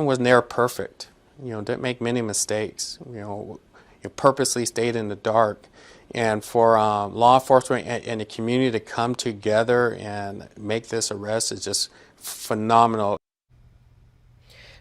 Was near perfect, didn't make many mistakes, purposely stayed in the dark. And for law enforcement and the community to come together and make this arrest is just phenomenal.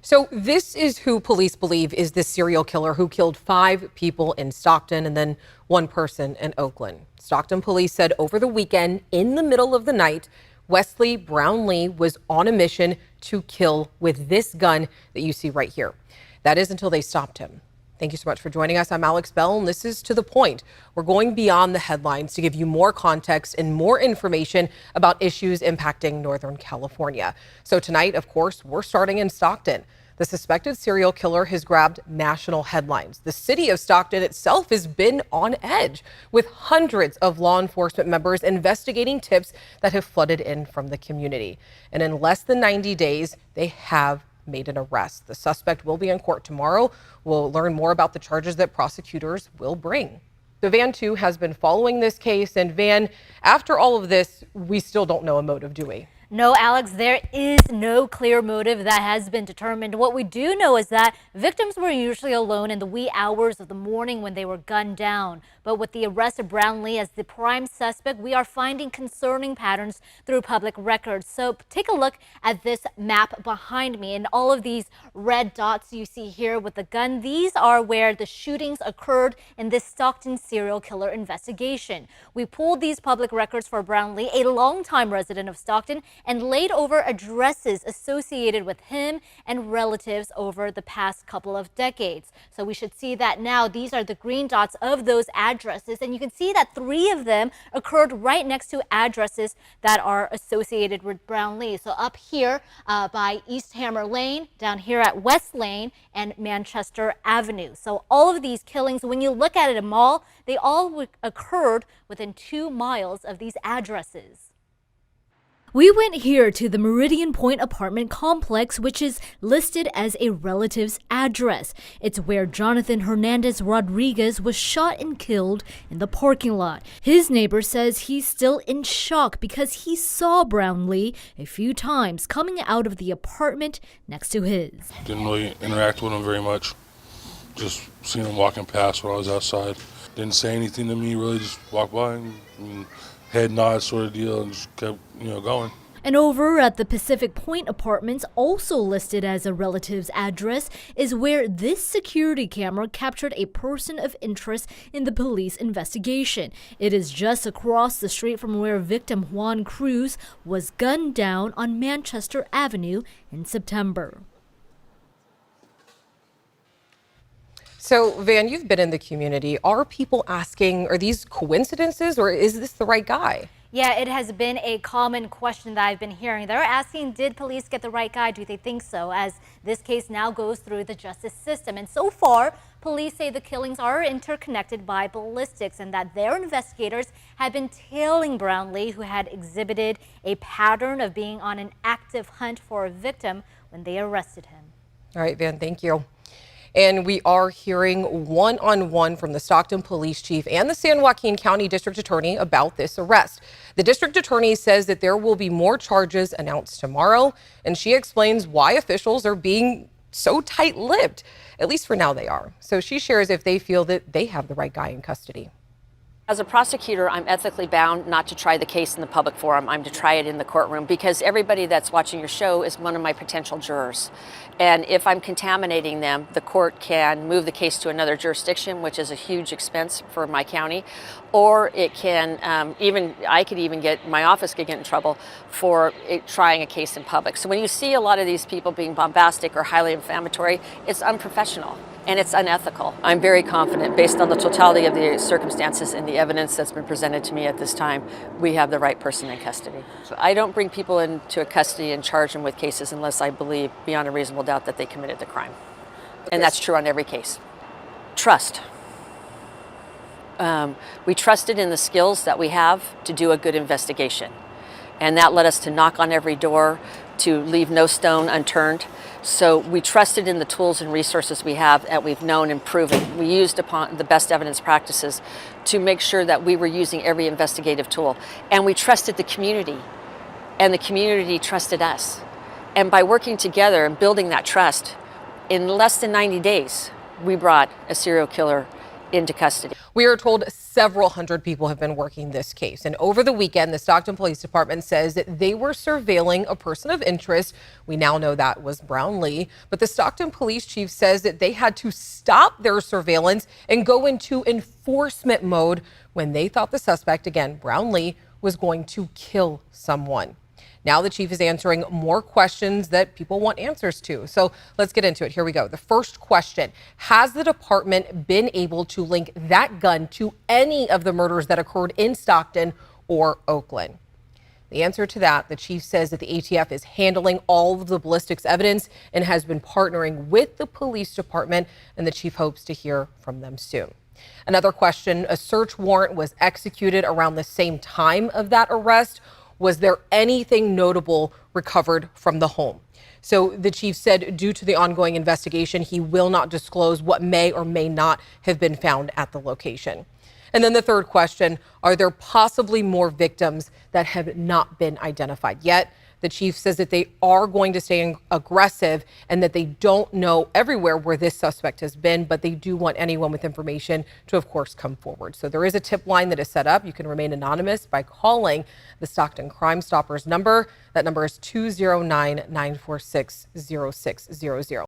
So this is who police believe is the serial killer who killed 5 people in Stockton and then 1 person in Oakland. Stockton police said over the weekend, in the middle of the night, Wesley Brownlee was on a mission to kill with this gun that you see right here. That is until they stopped him. Thank you so much for joining us. I'm Alex Bell, and this is To the Point. We're going beyond the headlines to give you more context and more information about issues impacting Northern California. So tonight, of course, we're starting in Stockton. The suspected serial killer has grabbed national headlines. The city of Stockton itself has been on edge, with hundreds of law enforcement members investigating tips that have flooded in from the community. And in less than 90 days, they have made an arrest. The suspect will be in court tomorrow. We'll learn more about the charges that prosecutors will bring. So Van, too, has been following this case. And Van, after all of this, we still don't know a motive, do we? No, Alex, there is no clear motive that has been determined. What we do know is that victims were usually alone in the wee hours of the morning when they were gunned down. But with the arrest of Brownlee as the prime suspect, we are finding concerning patterns through public records. So take a look at this map behind me, and all of these red dots you see here with the gun. These are where the shootings occurred in this Stockton serial killer investigation. We pulled these public records for Brownlee, a longtime resident of Stockton, and laid over addresses associated with him and relatives over the past couple of decades. So we should see that now. These are the green dots of those addresses, and you can see that 3 of them occurred right next to addresses that are associated with Brownlee. So up here by East Hammer Lane, down here at West Lane and Manchester Avenue. So all of these killings, when you look at them all, they all occurred within 2 miles of these addresses. We went here to the Meridian Point apartment complex, which is listed as a relative's address. It's where Jonathan Hernandez Rodriguez was shot and killed in the parking lot. His neighbor says he's still in shock because he saw Brownlee a few times coming out of the apartment next to his. Didn't really interact with him very much. Just seen him walking past when I was outside. Didn't say anything to me, really, just walked by and head nod sort of deal and just kept, going. And over at the Pacific Point Apartments, also listed as a relative's address, is where this security camera captured a person of interest in the police investigation. It is just across the street from where victim Juan Cruz was gunned down on Manchester Avenue in September. So, Van, you've been in the community. Are people asking, are these coincidences or is this the right guy? Yeah, it has been a common question that I've been hearing. They're asking, did police get the right guy? Do they think so? As this case now goes through the justice system. And so far, police say the killings are interconnected by ballistics and that their investigators had been tailing Brownlee, who had exhibited a pattern of being on an active hunt for a victim when they arrested him. All right, Van, thank you. And we are hearing one-on-one from the Stockton police chief and the San Joaquin County District Attorney about this arrest. The district attorney says that there will be more charges announced tomorrow, and she explains why officials are being so tight-lipped. At least for now they are. So she shares if they feel that they have the right guy in custody. As a prosecutor, I'm ethically bound not to try the case in the public forum. I'm to try it in the courtroom because everybody that's watching your show is one of my potential jurors. And if I'm contaminating them, the court can move the case to another jurisdiction, which is a huge expense for my county, or it can my office could get in trouble for trying a case in public. So when you see a lot of these people being bombastic or highly inflammatory, it's unprofessional and it's unethical. I'm very confident, based on the totality of the circumstances and the evidence that's been presented to me at this time, we have the right person in custody. So I don't bring people into custody and charge them with cases unless I believe beyond a reasonable doubt that they committed the crime. And that's true on every case. Trust. We trusted in the skills that we have to do a good investigation. And that led us to knock on every door, to leave no stone unturned. So we trusted in the tools and resources we have that we've known and proven. We used upon the best evidence practices to make sure that we were using every investigative tool. And we trusted the community, and the community trusted us. And by working together and building that trust, In less than 90 days, we brought a serial killer into custody. We are told several hundred people have been working this case. And over the weekend, the Stockton Police Department says that they were surveilling a person of interest. We now know that was Brownlee. But the Stockton police chief says that they had to stop their surveillance and go into enforcement mode when they thought the suspect, again, Brownlee, was going to kill someone. Now the chief is answering more questions that people want answers to. So let's get into it. Here we go. The first question: has the department been able to link that gun to any of the murders that occurred in Stockton or Oakland? The answer to that, the chief says that the ATF is handling all of the ballistics evidence and has been partnering with the police department, and the chief hopes to hear from them soon. Another question: a search warrant was executed around the same time of that arrest. Was there anything notable recovered from the home? So the chief said due to the ongoing investigation, he will not disclose what may or may not have been found at the location. And then the third question: are there possibly more victims that have not been identified yet? The chief says that they are going to stay aggressive and that they don't know everywhere where this suspect has been, but they do want anyone with information to, of course, come forward. So there is a tip line that is set up. You can remain anonymous by calling the Stockton Crime Stoppers number. That number is 209-946-0600.